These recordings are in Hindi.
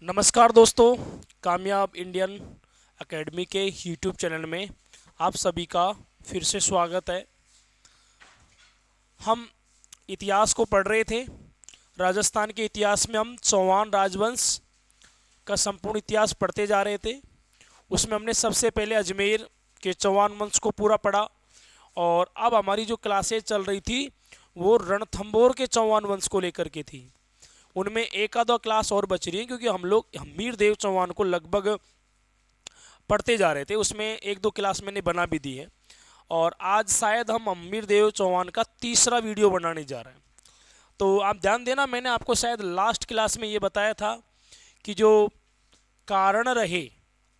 नमस्कार दोस्तों, कामयाब इंडियन एकेडमी के यूट्यूब चैनल में आप सभी का फिर से स्वागत है। हम इतिहास को पढ़ रहे थे। राजस्थान के इतिहास में हम चौहान राजवंश का संपूर्ण इतिहास पढ़ते जा रहे थे। उसमें हमने सबसे पहले अजमेर के चौहान वंश को पूरा पढ़ा और अब हमारी जो क्लासेज चल रही थी वो रणथंभौर के चौहान वंश को लेकर के थी। उनमें एक आधा क्लास और बच रही है क्योंकि हम लोग हम्मीर देव चौहान को लगभग पढ़ते जा रहे थे। उसमें एक दो क्लास मैंने बना भी दी है और आज शायद हम हम्मीर देव चौहान का तीसरा वीडियो बनाने जा रहे हैं। तो आप ध्यान देना, मैंने आपको शायद लास्ट क्लास में ये बताया था कि जो कारण रहे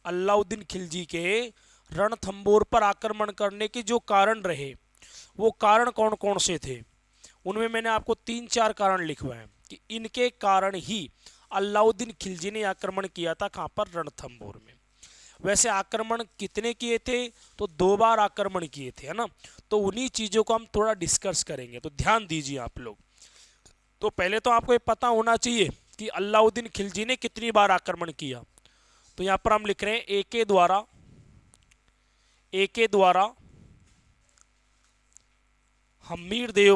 अलाउद्दीन खिलजी के रणथंभौर पर आक्रमण करने के जो कारण रहे वो कारण कौन कौन से थे। उनमें मैंने आपको 3-4 कारण लिखवाए कि इनके कारण ही अलाउद्दीन खिलजी ने आक्रमण किया था। कहाँ पर? रणथंभौर में। वैसे आक्रमण कितने किए थे? तो 2 बार आक्रमण किए थे, है ना। तो उन्हीं चीज़ों को हम थोड़ा डिस्कस करेंगे, तो ध्यान दीजिए आप लोग। तो पहले तो आपको ये पता होना चाहिए कि अलाउद्दीन खिलजी ने कितनी बार आक्रमण किया। तो यहाँ पर हम लिख रहे हैं ए के द्वारा हम्मीर देव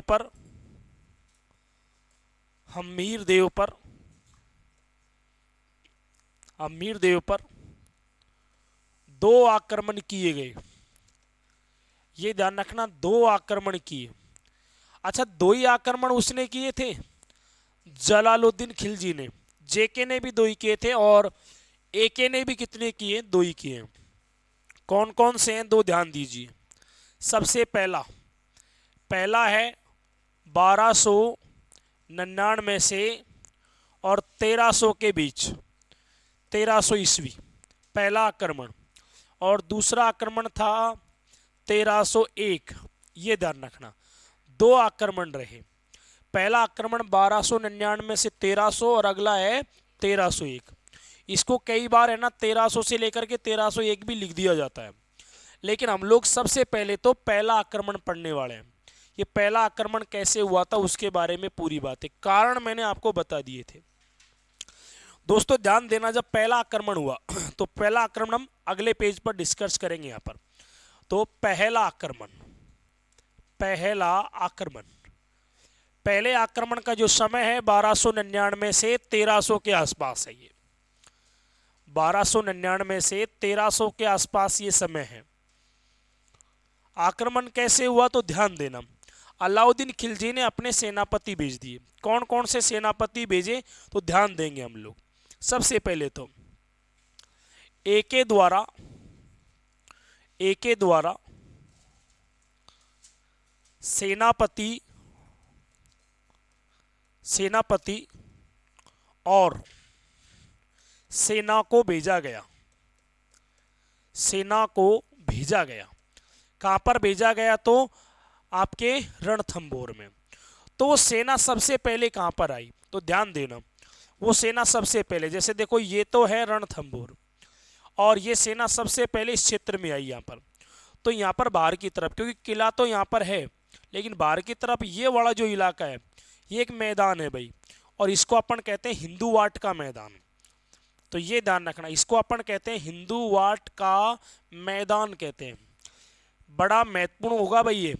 पर 2 आक्रमण किए गए। ये ध्यान रखना, 2 आक्रमण किए। अच्छा, 2 ही आक्रमण उसने किए थे जलालुद्दीन खिलजी ने। जेके ने भी 2 ही किए थे और एके ने भी कितने किए? 2 ही किए। कौन कौन से हैं? 2 ध्यान दीजिए। सबसे पहला है 1299 से और 1300 के बीच, 1300 ईस्वी पहला आक्रमण। और दूसरा आक्रमण था 1301। ये ध्यान रखना, 2 आक्रमण रहे। पहला आक्रमण 1299 से 1300 और अगला है 1301। इसको कई बार है ना 1300 से लेकर के 1301 भी लिख दिया जाता है, लेकिन हम लोग सबसे पहले तो पहला आक्रमण पढ़ने वाले हैं। ये पहला आक्रमण कैसे हुआ था उसके बारे में पूरी बात है, कारण मैंने आपको बता दिए थे। दोस्तों ध्यान देना, जब पहला आक्रमण हुआ तो पहला आक्रमण हम अगले पेज पर डिस्कस करेंगे। यहाँ पर तो पहले आक्रमण का जो समय है 1299 से 1300 के आसपास है। ये 1299 से 1300 के आसपास ये समय है। आक्रमण कैसे हुआ तो ध्यान देना, अलाउद्दीन खिलजी ने अपने सेनापति भेज दिए। कौन कौन से सेनापति भेजे तो ध्यान देंगे हम लोग। सबसे पहले तो ए के द्वारा सेनापति और सेना को भेजा गया। कहां पर भेजा गया? तो आपके रणथंभौर में। तो वो सेना सबसे पहले कहां पर आई तो ध्यान देना, वो सेना सबसे पहले, जैसे देखो ये तो है रणथंभौर और ये सेना सबसे पहले इस क्षेत्र में आई यहाँ पर। तो यहाँ पर बाहर की तरफ, क्योंकि किला तो यहाँ पर है लेकिन बाहर की तरफ ये वाला जो इलाका है ये एक मैदान है भाई, और इसको अपन कहते हैं हिंदू वाट का मैदान। तो ये ध्यान रखना, इसको अपन कहते हैं हिंदू वाट का मैदान कहते हैं। बड़ा महत्वपूर्ण होगा भाई ये,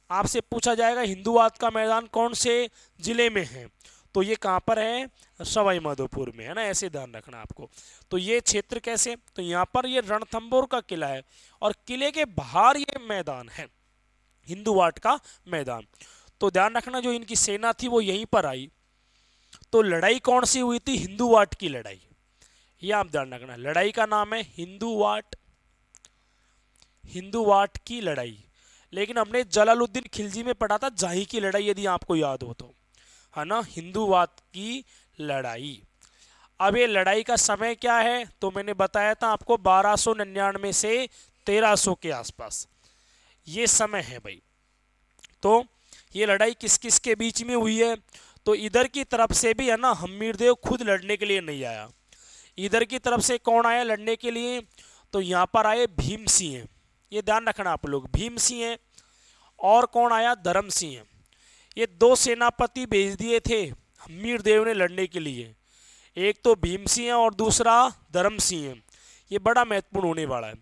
आपसे पूछा जाएगा हिंदू वाट का मैदान कौन से जिले में है, तो ये कहाँ पर है? सवाई माधोपुर में, है ना। ऐसे ध्यान रखना आपको। तो ये क्षेत्र कैसे? तो यहाँ पर ये रणथंभौर का किला है और किले के बाहर ये मैदान है, हिंदू वाट का मैदान। तो ध्यान रखना, जो इनकी सेना थी वो यहीं पर आई। तो लड़ाई कौन सी हुई थी? हिंदू वाट की लड़ाई। ये आप ध्यान रखना, लड़ाई का नाम है हिंदू वाट की लड़ाई। लेकिन हमने जलालुद्दीन खिलजी में पढ़ा था जाही की लड़ाई, यदि आपको याद हो तो, है ना, हिंदू वाट की लड़ाई। अब ये लड़ाई का समय क्या है तो मैंने बताया था आपको 1299 से 1300 के आसपास ये समय है भाई। तो ये लड़ाई किस किस के बीच में हुई है? तो इधर की तरफ से भी है ना हम्मीर देव खुद लड़ने के लिए नहीं आया। इधर की तरफ से कौन आया लड़ने के लिए? तो यहाँ पर आए भीम सिंह। ये ध्यान रखना आप लोग, भीम सिंह और कौन आया? धर्म सिंह। ये 2 सेनापति भेज दिए थे हम्मीर देव ने लड़ने के लिए। एक तो भीम सिंह है और दूसरा धर्म सिंह है। ये बड़ा महत्वपूर्ण होने वाला है।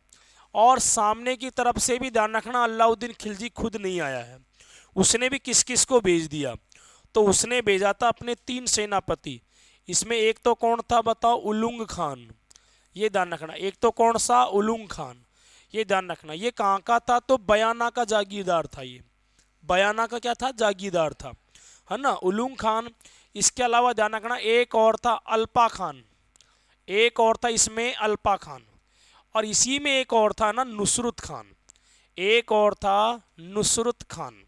और सामने की तरफ से भी ध्यान रखना, अलाउद्दीन खिलजी खुद नहीं आया है, उसने भी किस किस को भेज दिया, तो उसने भेजा था अपने 3 सेनापति। इसमें एक तो कौन था बताओ, उलुंग खान, ये ध्यान रखना। एक तो कौन सा, उलुंग खान, ये ध्यान रखना। ये कहाँ का था, तो बयाना का जागीरदार था। ये बयाना का क्या था, जागीरदार था, है ना, उलुंग खान। इसके अलावा ध्यान रखना एक और था अल्पा खान, एक और था इसमें अल्पा खान, और इसी में एक और था ना नुसरत खान, एक और था नुसरत खान।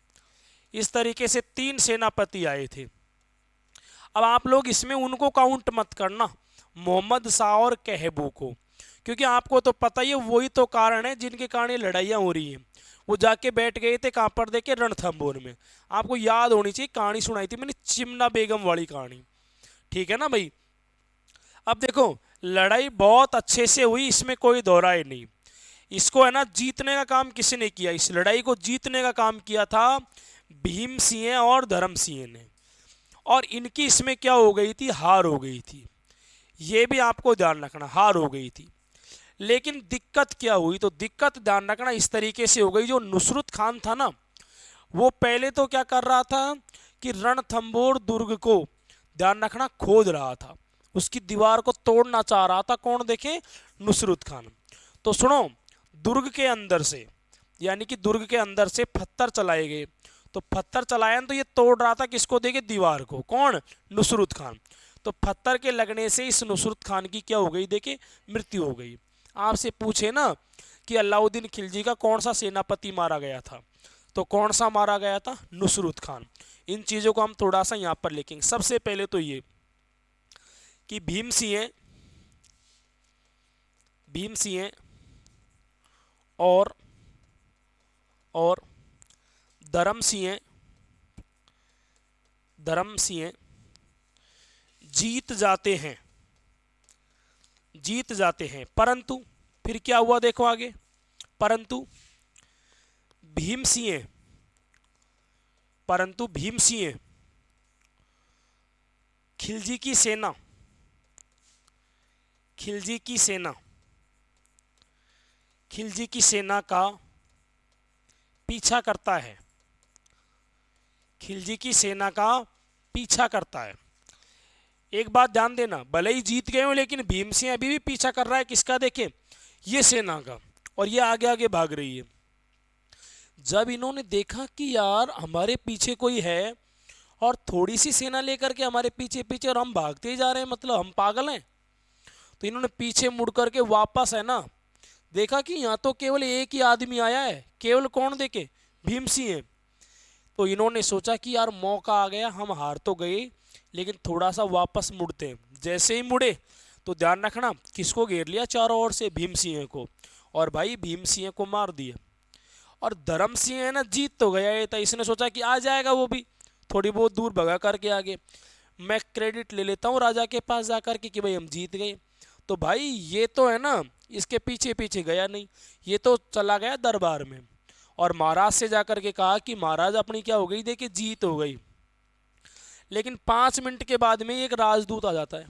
इस तरीके से 3 सेनापति आए थे। अब आप लोग इसमें उनको काउंट मत करना, मोहम्मद शाह और कहबू को, क्योंकि आपको तो पता ही है वही तो कारण है जिनके कारण ये लड़ाइयाँ हो रही हैं। वो जाके बैठ गए थे कहाँ पर, देखे, रणथंभौर में। आपको याद होनी चाहिए, कहानी सुनाई थी मैंने, चिमना बेगम वाली कहानी, ठीक है ना भाई। अब देखो लड़ाई बहुत अच्छे से हुई, इसमें कोई दोहराए नहीं। इसको है ना जीतने का काम किसने किया, इस लड़ाई को जीतने का काम किया था भीम सिंह और धर्म सिंह ने। और इनकी इसमें क्या हो गई थी, हार हो गई थी। ये भी आपको ध्यान रखना, हार हो गई थी। लेकिन दिक्कत क्या हुई, तो दिक्कत ध्यान रखना इस तरीके से हो गई, जो नुसरत खान था ना, वो पहले तो क्या कर रहा था कि रणथंभौर दुर्ग को ध्यान रखना खोद रहा था, उसकी दीवार को तोड़ना चाह रहा था। कौन, देखे, नुसरत खान। तो सुनो, दुर्ग के अंदर से, यानी कि दुर्ग के अंदर से पत्थर चलाए गए, तो पत्थर चलाया तो ये तोड़ रहा था किसको, देखे, दीवार को। कौन, नुसरत खान। तो पत्थर के लगने से इस नुसरत खान की क्या हो गई, देखे, मृत्यु हो गई। आपसे पूछे ना कि अलाउद्दीन खिलजी का कौन सा सेनापति मारा गया था, तो कौन सा मारा गया था, नुसरत खान। इन चीज़ों को हम थोड़ा सा यहाँ पर लिखेंगे। सबसे पहले तो ये कि भीम सिंह और धर्म सिंह जीत जाते हैं, परंतु फिर क्या हुआ, देखो आगे, परंतु भीम सिंह खिलजी की सेना का पीछा करता है, खिलजी की सेना का पीछा करता है। एक बात ध्यान देना, भले ही जीत गए हो लेकिन भीम सिंह अभी भी पीछा कर रहा है किसका, देखे, ये सेना का, और ये आगे आगे भाग रही है। जब इन्होंने देखा कि यार हमारे पीछे कोई है और थोड़ी सी सेना लेकर के हमारे पीछे पीछे और हम भागते ही जा रहे हैं, मतलब हम पागल हैं, तो इन्होंने पीछे मुड़ करके वापस है ना देखा कि यहाँ तो केवल एक ही आदमी आया है, केवल कौन, देखे, भीम सिंह है। तो इन्होंने सोचा कि यार मौका आ गया, हम हार तो गए लेकिन थोड़ा सा वापस मुड़ते हैं। जैसे ही मुड़े तो ध्यान रखना किसको घेर लिया चारों ओर से, भीम सिंह को, और भाई भीम सिंह को मार दिया। और धर्म सिंह है ना जीत तो गया ये था, इसने सोचा कि आ जाएगा वो भी, थोड़ी बहुत दूर भगा करके आगे, मैं क्रेडिट ले लेता हूँ राजा के पास जाकर के कि भाई हम जीत गए। तो भाई ये तो है ना इसके पीछे पीछे गया नहीं, ये तो चला गया दरबार में और महाराज से जाकर के कहा कि महाराज अपनी क्या हो गई, देखिए जीत हो गई। लेकिन 5 मिनट के बाद में एक राजदूत आ जाता है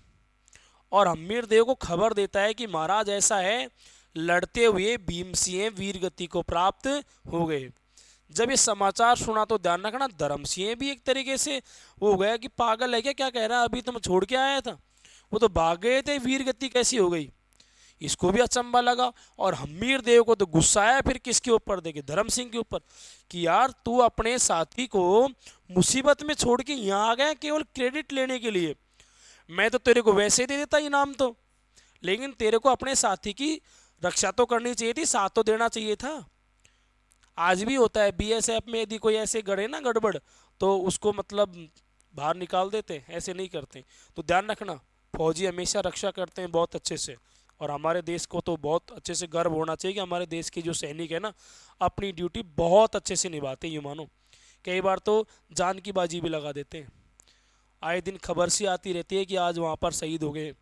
और हम्मीर देव को खबर देता है कि महाराज ऐसा है, लड़ते हुए भीम सिंह वीर गति को प्राप्त हो गए। जब ये समाचार सुना तो ध्यान रखना धर्म सिंह भी एक तरीके से हो गया कि पागल है क्या, क्या कह रहा है, अभी तुम छोड़ के आया था, वो तो भाग गए थे, वीर गति कैसी हो गई। इसको भी अचंबा लगा और हम्मीर देव को तो गुस्सा आया फिर किसके ऊपर, देखे, धर्म सिंह के ऊपर, कि यार तू अपने साथी को मुसीबत में छोड़ के यहाँ आ गया केवल क्रेडिट लेने के लिए, मैं तो तेरे को वैसे दे देता इनाम तो, लेकिन तेरे को अपने साथी की रक्षा तो करनी चाहिए थी, साथ तो देना चाहिए था। आज भी होता है बीएसएफ में, यदि कोई ऐसे गड़े ना गड़बड़ तो उसको मतलब बाहर निकाल देते, ऐसे नहीं करते। तो ध्यान रखना फौजी हमेशा रक्षा करते हैं बहुत अच्छे से, और हमारे देश को तो बहुत अच्छे से गर्व होना चाहिए कि हमारे देश के जो सैनिक है ना अपनी ड्यूटी बहुत अच्छे से निभाते हैं। ये मानो कई बार तो जान की बाजी भी लगा देते हैं, आए दिन खबर सी आती रहती है कि आज वहाँ पर शहीद हो गए,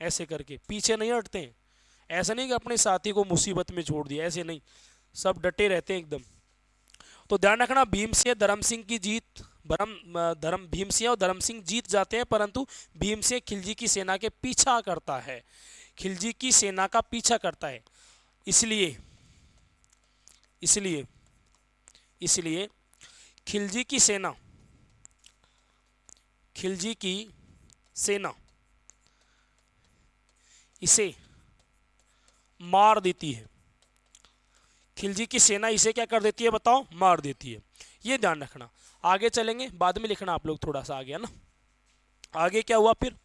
ऐसे करके पीछे नहीं हटते हैं। ऐसा नहीं कि अपने साथी को मुसीबत में छोड़ दिया, ऐसे नहीं, सब डटे रहते हैं एकदम। तो ध्यान रखना भीम सिंह धर्म सिंह की जीत धर्म भीम सिंह और धर्म सिंह जीत जाते हैं, परंतु भीम सिंह खिलजी की सेना के पीछा करता है, खिलजी की सेना का पीछा करता है। इसलिए इसलिए इसलिए खिलजी की सेना खिलजी की सेना इसे मार देती है। खिलजी की सेना इसे क्या कर देती है बताओ? मार देती है। ये ध्यान रखना। आगे चलेंगे, बाद में लिखना आप लोग, थोड़ा सा आगे है ना। आगे क्या हुआ फिर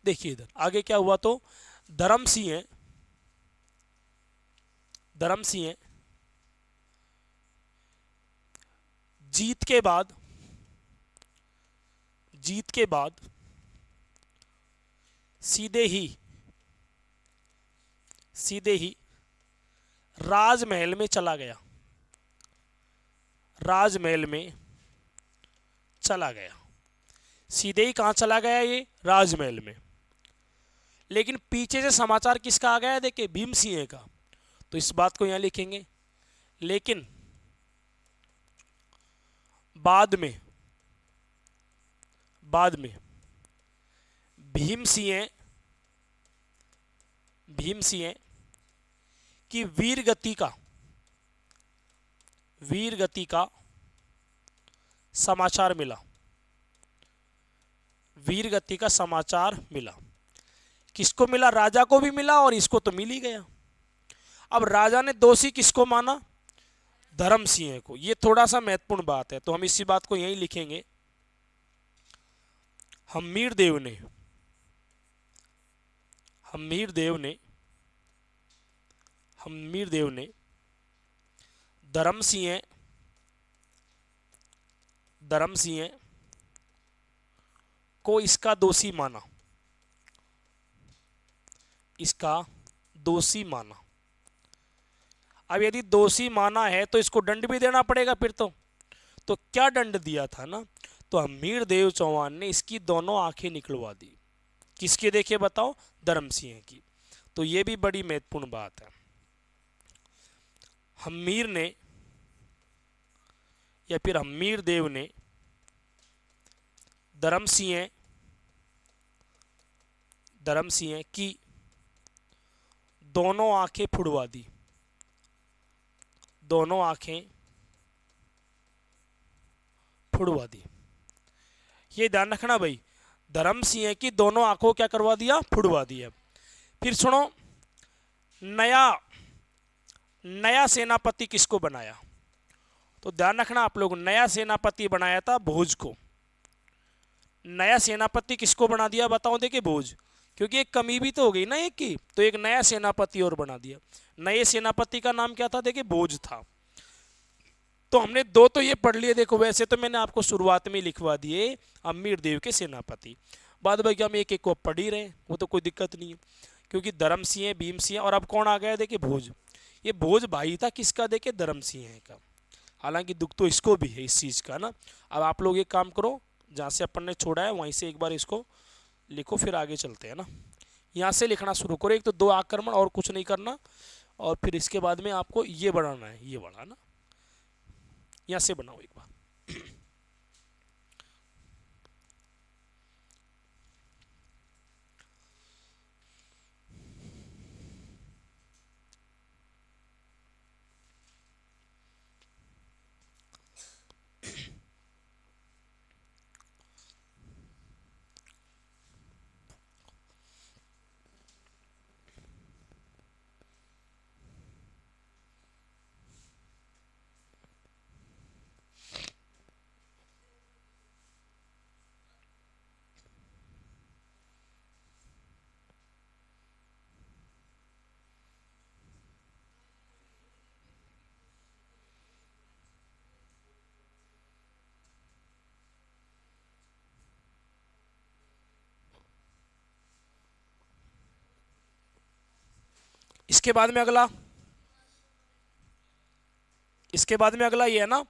देखिए इधर आगे क्या हुआ। तो धर्म सिंह जीत के बाद सीधे ही राजमहल में चला गया। राजमहल में चला गया, सीधे ही कहां चला गया? ये राजमहल में। लेकिन पीछे से समाचार किसका आ गया? देखिए भीम सिंह का। तो इस बात को यहां लिखेंगे। लेकिन बाद में भीम सिंह की वीर गति का समाचार मिला। वीर गति का समाचार मिला। किसको मिला? राजा को भी मिला और इसको तो मिल ही गया। अब राजा ने दोषी किसको माना? धर्म सिंह को। ये थोड़ा सा महत्वपूर्ण बात है, तो हम इसी बात को यहीं लिखेंगे। हम्मीर देव ने धर्म सिंह को इसका दोषी माना। अब यदि दोषी माना है तो इसको दंड भी देना पड़ेगा फिर तो क्या दंड दिया था ना? तो हम्मीर देव चौहान ने इसकी दोनों आंखें निकलवा दी। किसके? देखिए बताओ, धर्म सिंह की। तो ये भी बड़ी महत्वपूर्ण बात है। हम्मीर ने या फिर हम्मीर देव ने धर्म सिंह की दोनों आंखें फुड़वा दी। दोनों आंखें फुड़वा दी। ये ध्यान रखना भाई, धर्म सिंह की दोनों आंखों क्या करवा दिया? फुड़वा दिया। फिर सुनो, नया सेनापति किसको बनाया? तो ध्यान रखना आप लोग, नया सेनापति बनाया था भोज को। नया सेनापति किसको बना दिया बताओ? देखिए भोज, क्योंकि एक कमी भी तो हो गई ना एक की, तो एक नया सेनापति और बना दिया। नए सेनापति का नाम क्या था? देखिए भोज था। तो हमने दो तो ये पढ़ लिए। देखो वैसे तो मैंने आपको शुरुआत में लिखवा दिए हम्मीर देव के सेनापति, बाद भाई हम एक एक को पढ़ ही रहे, वो तो कोई दिक्कत नहीं है। क्योंकि धर्म सिंह, भीम सिंह, और अब कौन आ गया? देखिए भोज। ये भोज भाई था किसका? देखिए धर्म सिंह का। हालांकि दुख तो इसको भी है इस चीज़ का ना। अब आप लोग एक काम करो, जहाँ से अपन ने छोड़ा है वहीं से एक बार इसको लिखो, फिर आगे चलते हैं ना। यहाँ से लिखना शुरू करो। एक तो दो आक्रमण और कुछ नहीं करना, और फिर इसके बाद में आपको ये बढ़ाना है, ये बढ़ाना। यहाँ से बनाओ एक बार। इसके बाद में अगला ये है ना,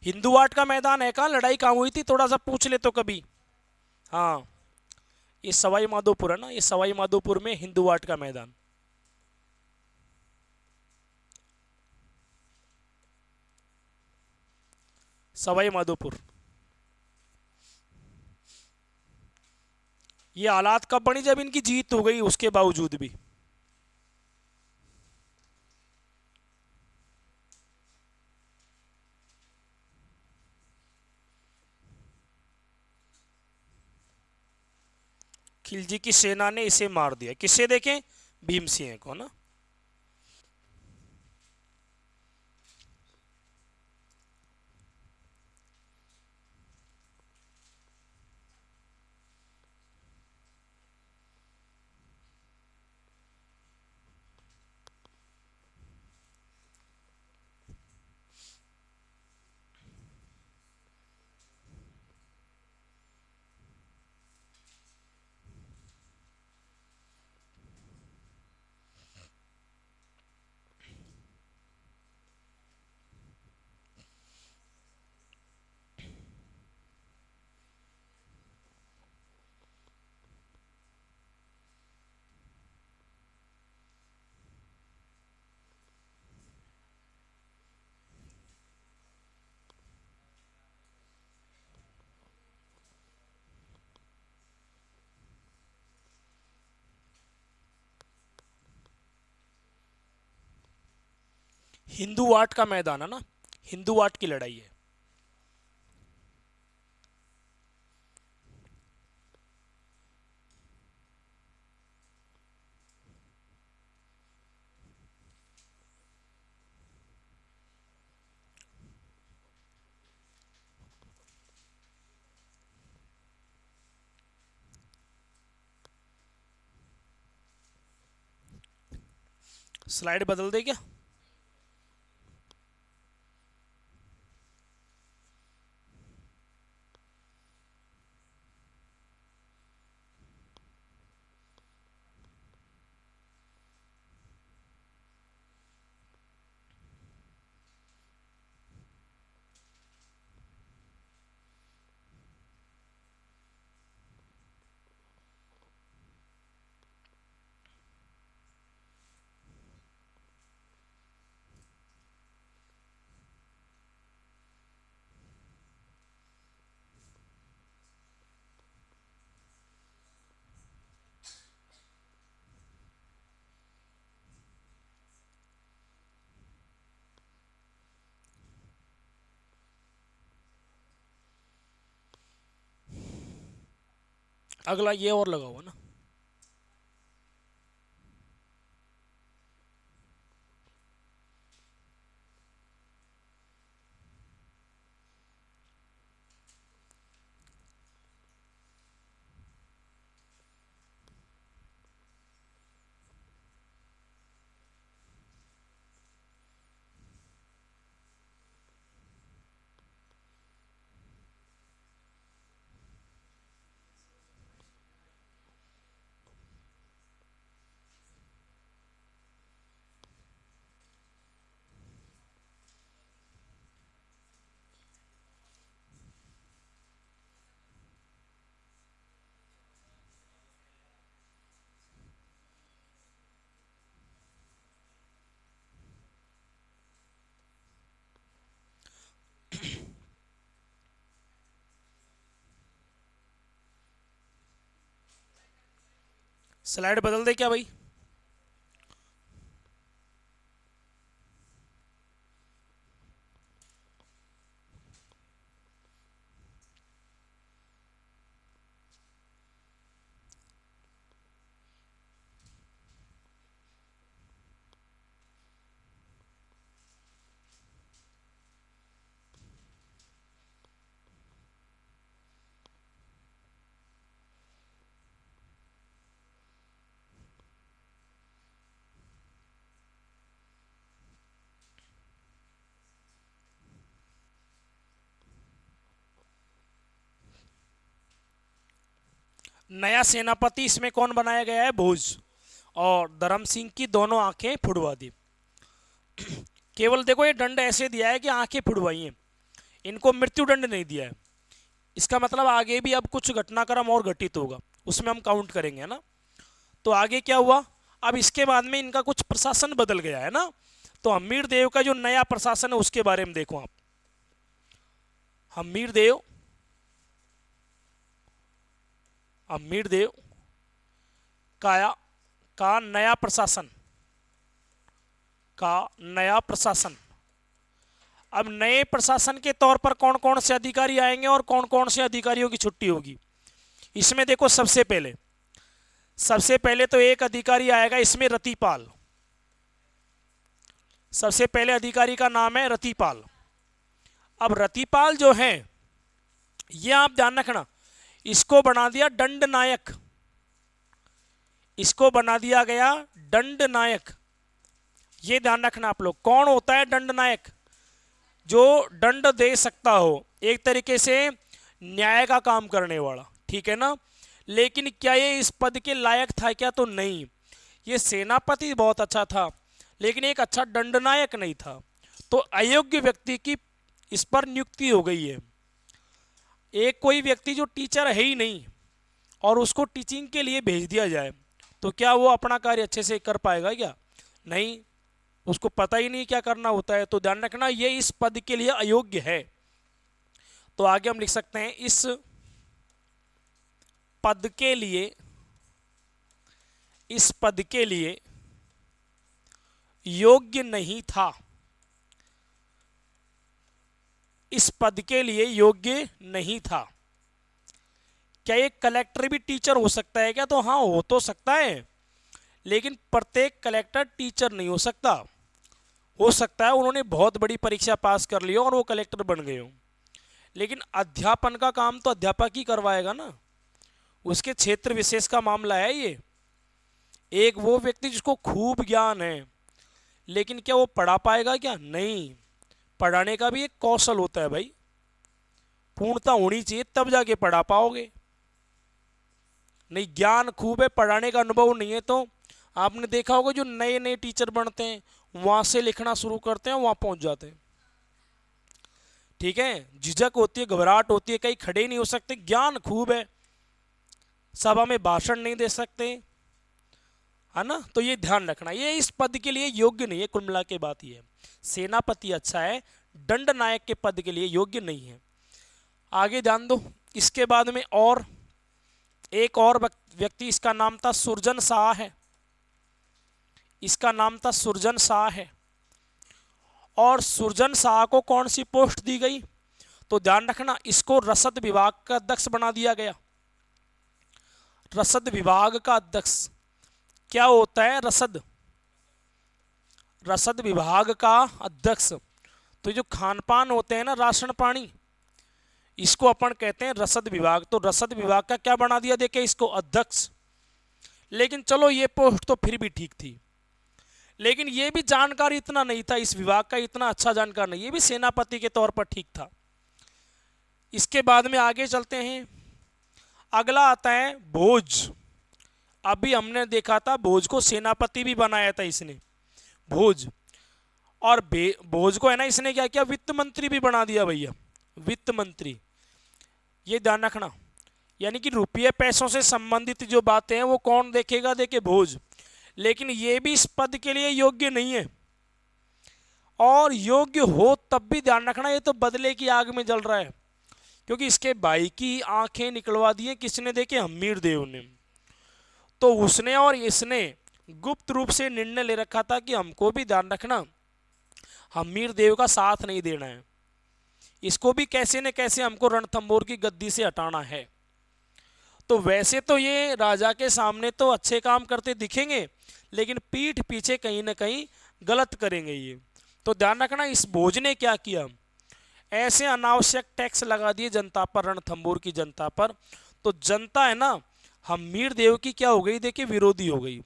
हिंदुवाट का मैदान है। कहाँ लड़ाई कहाँ हुई थी? थोड़ा सा पूछ ले तो कभी। हाँ, ये सवाई माधोपुर है ना, ये सवाई माधोपुर में हिंदुवाट का मैदान। सवाई माधोपुर। ये हालात कब बनी, जब इनकी जीत हो गई उसके बावजूद भी। खिलजी की सेना ने इसे मार दिया, किससे देखें, भीमसिंह को ना। हिंदू वाट का मैदान है ना, हिंदू वाट की लड़ाई है। स्लाइड बदल दे क्या? अगला ये और लगा हुआ ना। स्लाइड बदल दे क्या भाई? नया सेनापति इसमें कौन बनाया गया है, भोज, और धर्म सिंह की दोनों आंखें फुड़वा दी। केवल देखो ये दंड ऐसे दिया है कि आंखें फुड़वाई हैं, इनको मृत्यु दंड नहीं दिया है। इसका मतलब आगे भी अब कुछ घटनाक्रम और घटित होगा, उसमें हम काउंट करेंगे, है ना। तो आगे क्या हुआ, अब इसके बाद में इनका कुछ प्रशासन बदल गया है ना। तो हमीर देव का जो नया प्रशासन है उसके बारे में देखो आप। हमीर देव अम्मीर देव का नया प्रशासन अब नए प्रशासन के तौर पर कौन कौन से अधिकारी आएंगे और कौन कौन से अधिकारियों की छुट्टी होगी। इसमें देखो सबसे पहले तो एक अधिकारी आएगा इसमें रतिपाल। सबसे पहले अधिकारी का नाम है रतिपाल। अब रतिपाल जो है ये आप ध्यान रखना, इसको बना दिया दंड नायक, इसको बना दिया गया दंड नायक। ये ध्यान रखना आप लोग, कौन होता है दंड नायक? जो दंड दे सकता हो, एक तरीके से न्याय का काम करने वाला, ठीक है ना। लेकिन क्या ये इस पद के लायक था क्या? तो नहीं। ये सेनापति बहुत अच्छा था लेकिन एक अच्छा दंडनायक नहीं था, तो अयोग्य व्यक्ति की इस पर नियुक्ति हो गई है। एक कोई व्यक्ति जो टीचर है ही नहीं और उसको टीचिंग के लिए भेज दिया जाए तो क्या वो अपना कार्य अच्छे से कर पाएगा क्या? नहीं, उसको पता ही नहीं क्या करना होता है। तो ध्यान रखना ये इस पद के लिए अयोग्य है। तो आगे हम लिख सकते हैं इस पद के लिए योग्य नहीं था। इस पद के लिए योग्य नहीं था। क्या एक कलेक्टर भी टीचर हो सकता है क्या? तो हाँ, हो तो सकता है, लेकिन प्रत्येक कलेक्टर टीचर नहीं हो सकता। हो सकता है उन्होंने बहुत बड़ी परीक्षा पास कर ली हो और वो कलेक्टर बन गए हो, लेकिन अध्यापन का काम तो अध्यापक ही करवाएगा ना, उसके क्षेत्र विशेष का मामला है ये। एक वो व्यक्ति जिसको खूब ज्ञान है, लेकिन क्या वो पढ़ा पाएगा क्या? नहीं, पढ़ाने का भी एक कौशल होता है भाई, पूर्णता होनी चाहिए तब जाके पढ़ा पाओगे। नहीं, ज्ञान खूब है, पढ़ाने का अनुभव नहीं है, तो आपने देखा होगा जो नए नए टीचर बनते हैं वहां से लिखना शुरू करते हैं, वहां पहुंच जाते हैं। ठीक है, झिझक होती है, घबराहट होती है, कहीं खड़े नहीं हो सकते, ज्ञान खूब है, सभा में भाषण नहीं दे सकते, है ना। तो ये ध्यान रखना, ये इस पद के लिए योग्य नहीं है। कुल मिला के बात ये है, सेनापति अच्छा है, दंड नायक के पद के लिए योग्य नहीं है। आगे ध्यान दो, इसके बाद में और एक और व्यक्ति, इसका नाम था सुरजन शाह है। इसका नाम था सुरजन शाह है। और सुरजन शाह को कौन सी पोस्ट दी गई? तो ध्यान रखना, इसको रसद विभाग का अध्यक्ष बना दिया गया। रसद विभाग का अध्यक्ष क्या होता है? रसद विभाग का अध्यक्ष। तो जो खान पान होते हैं ना, राशन पानी, इसको अपन कहते हैं रसद विभाग। तो रसद विभाग का क्या बना दिया? देखिए इसको अध्यक्ष। लेकिन चलो ये पोस्ट तो फिर भी ठीक थी, लेकिन ये भी जानकारी इतना नहीं था, इस विभाग का इतना अच्छा जानकार नहीं, ये भी सेनापति के तौर पर ठीक था। इसके बाद में आगे चलते हैं, अगला आता है भोज। अभी हमने देखा था भोज को सेनापति भी बनाया था इसने, भोज। और भोज को है ना इसने क्या किया? वित्त मंत्री भी बना दिया भैया, वित्त मंत्री। ये ध्यान रखना, यानी कि रुपये पैसों से संबंधित जो बातें हैं वो कौन देखेगा? देखे भोज। लेकिन ये भी इस पद के लिए योग्य नहीं है, और योग्य हो तब भी ध्यान रखना ये तो बदले की आग में जल रहा है, क्योंकि इसके भाई की आंखें निकलवा दी है किसने? देखे हम्मीर देव ने। तो उसने और इसने गुप्त रूप से निर्णय ले रखा था कि हमको भी ध्यान रखना हम्मीर देव का साथ नहीं देना है, इसको भी कैसे न कैसे हमको रणथंभौर की गद्दी से हटाना है। तो वैसे तो ये राजा के सामने तो अच्छे काम करते दिखेंगे, लेकिन पीठ पीछे कहीं ना कहीं गलत करेंगे ये। तो ध्यान रखना, इस भोज ने क्या किया? ऐसे अनावश्यक टैक्स लगा दिए जनता पर, रणथंभौर की जनता पर। तो जनता है ना हम्मीर देव की क्या हो गई? देखिए विरोधी हो गई।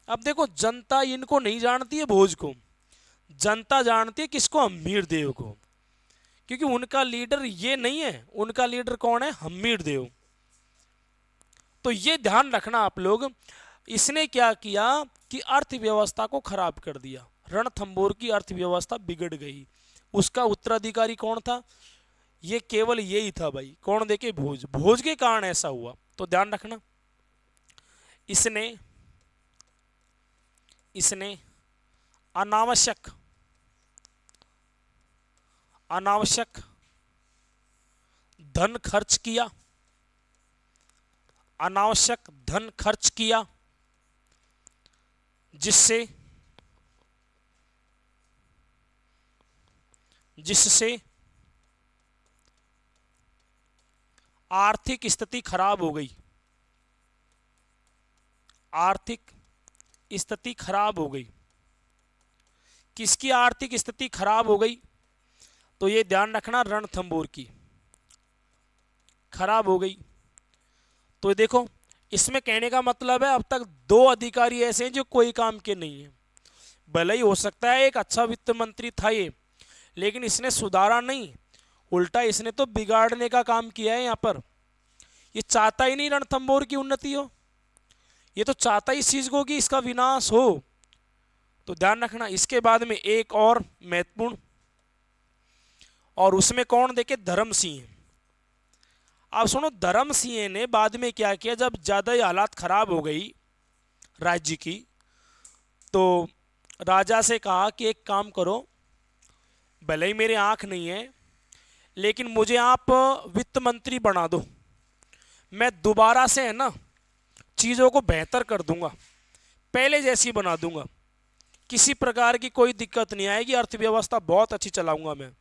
अब देखो, जनता इनको नहीं जानती है भोज को, जनता जानती है किसको? हम्मीर देव को, क्योंकि उनका लीडर ये नहीं है। उनका लीडर कौन है? हम्मीर देव। तो ये ध्यान रखना आप लोग, इसने क्या किया कि अर्थव्यवस्था को खराब कर दिया, रणथंभौर की अर्थव्यवस्था बिगड़ गई। उसका उत्तराधिकारी कौन था? ये केवल यही था भाई, कौन? देखे भोज। भोज के कारण ऐसा हुआ। तो ध्यान रखना, इसने अनावश्यक धन खर्च किया, अनावश्यक धन खर्च किया, जिससे आर्थिक स्थिति खराब हो गई। आर्थिक स्थिति खराब हो गई। किसकी आर्थिक स्थिति खराब हो गई? तो ये ध्यान रखना, रणथंभौर की खराब हो गई। तो देखो, इसमें कहने का मतलब है अब तक 2 अधिकारी ऐसे हैं जो कोई काम के नहीं है। भले ही हो सकता है एक अच्छा वित्त मंत्री था ये, लेकिन इसने सुधारा नहीं, उल्टा इसने तो बिगाड़ने का काम किया है। यहाँ पर ये चाहता ही नहीं रणथंभौर की उन्नति हो, ये तो चाहता ही इस चीज को कि इसका विनाश हो। तो ध्यान रखना। इसके बाद में एक और महत्वपूर्ण, और उसमें कौन देखे? धर्म सिंह। अब सुनो, धर्म सिंह ने बाद में क्या किया, जब ज्यादा ही हालात खराब हो गई राज्य की, तो राजा से कहा कि एक काम करो, भले ही मेरे आंख नहीं है, लेकिन मुझे आप वित्त मंत्री बना दो, मैं दोबारा से है ना चीजों को बेहतर कर दूंगा, पहले जैसी बना दूंगा, किसी प्रकार की कोई दिक्कत नहीं आएगी, अर्थव्यवस्था बहुत अच्छी चलाऊंगा मैं।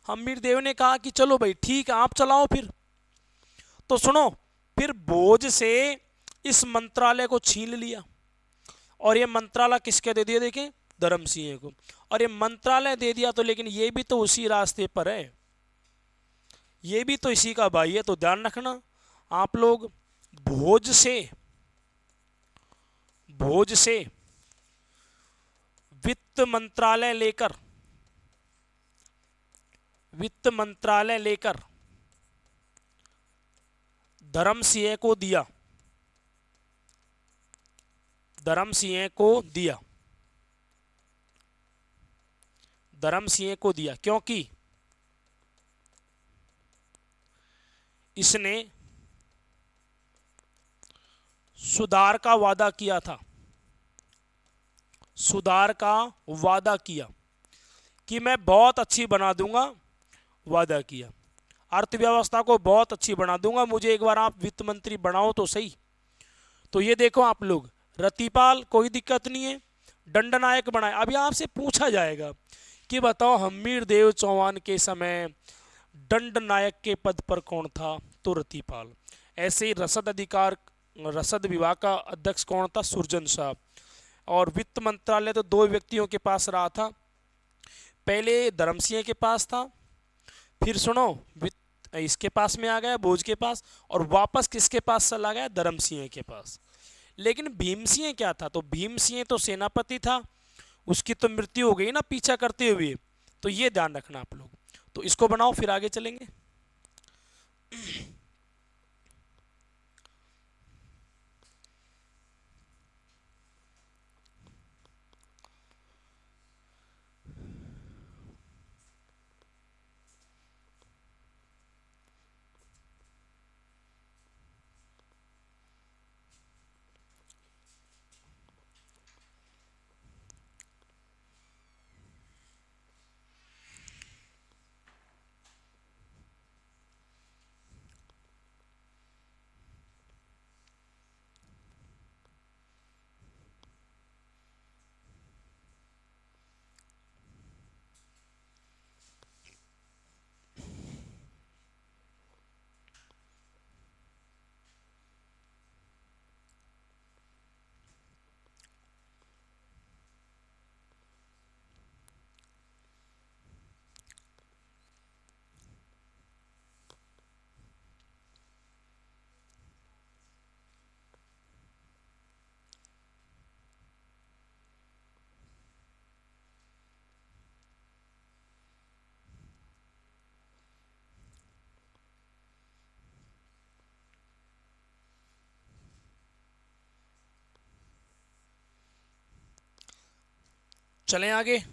हम्मीरदेव ने कहा कि चलो भाई ठीक है, आप चलाओ फिर। तो सुनो, फिर भोज से इस मंत्रालय को छीन लिया, और ये मंत्रालय किसके दे दिया? देखें, धर्म सिंह को। और ये मंत्रालय दे दिया तो, लेकिन ये भी तो उसी रास्ते पर है, ये भी तो इसी का भाई है। तो ध्यान रखना आप लोग, भोज से वित्त मंत्रालय लेकर धर्म सिंह को दिया, धर्म सिंह को दिया, क्योंकि इसने सुधार का वादा किया था, सुधार का वादा किया कि मैं बहुत अच्छी बना दूंगा, वादा किया अर्थव्यवस्था को बहुत अच्छी बना दूंगा, मुझे एक बार आप वित्त मंत्री बनाओ तो सही। तो ये देखो आप लोग, रतिपाल कोई दिक्कत नहीं है, दंडनायक बनाए। अभी आपसे पूछा जाएगा कि बताओ हम्मीरदेव चौहान के समय दंडनायक के पद पर कौन था? तो रतिपाल। ऐसे ही रसद विभाग का अध्यक्ष कौन था? सुरजन साहब। और वित्त मंत्रालय तो 2 व्यक्तियों के पास रहा था, पहले धर्म सिंह के पास था, फिर सुनो इसके पास में आ गया, भोज के पास, और वापस किसके पास चला गया? धर्म सिंह के पास। लेकिन भीम सिंह क्या था? तो भीम सिंह तो सेनापति था, उसकी तो मृत्यु हो गई ना पीछा करते हुए। तो ये ध्यान रखना आप लोग। तो इसको बनाओ, फिर आगे चलेंगे। चलें आगे।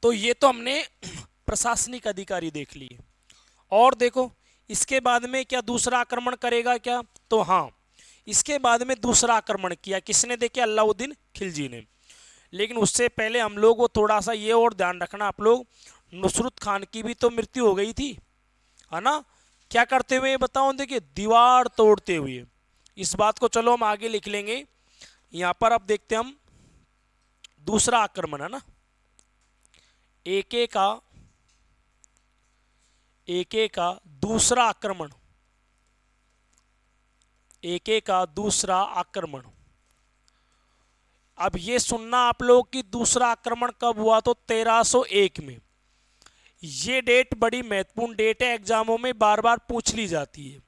तो ये तो हमने प्रशासनिक अधिकारी देख लिए, और देखो इसके बाद में क्या दूसरा आक्रमण करेगा क्या? तो हाँ, इसके बाद में दूसरा आक्रमण किया किसने? देखिए, अलाउद्दीन खिलजी ने। लेकिन उससे पहले हम लोग को थोड़ा सा ये और ध्यान रखना आप लोग, नुसरत खान की भी तो मृत्यु हो गई थी, है ना? क्या करते हुए बताओ, देखिए दीवार तोड़ते हुए। इस बात को चलो हम आगे लिख लेंगे। यहां पर अब देखते हैं हम दूसरा आक्रमण, है ना, एके का दूसरा आक्रमण, एके का दूसरा आक्रमण। अब ये सुनना आप लोग कि दूसरा आक्रमण कब हुआ, तो 1301 में। ये डेट बड़ी महत्वपूर्ण डेट है, एग्जामों में बार बार पूछ ली जाती है।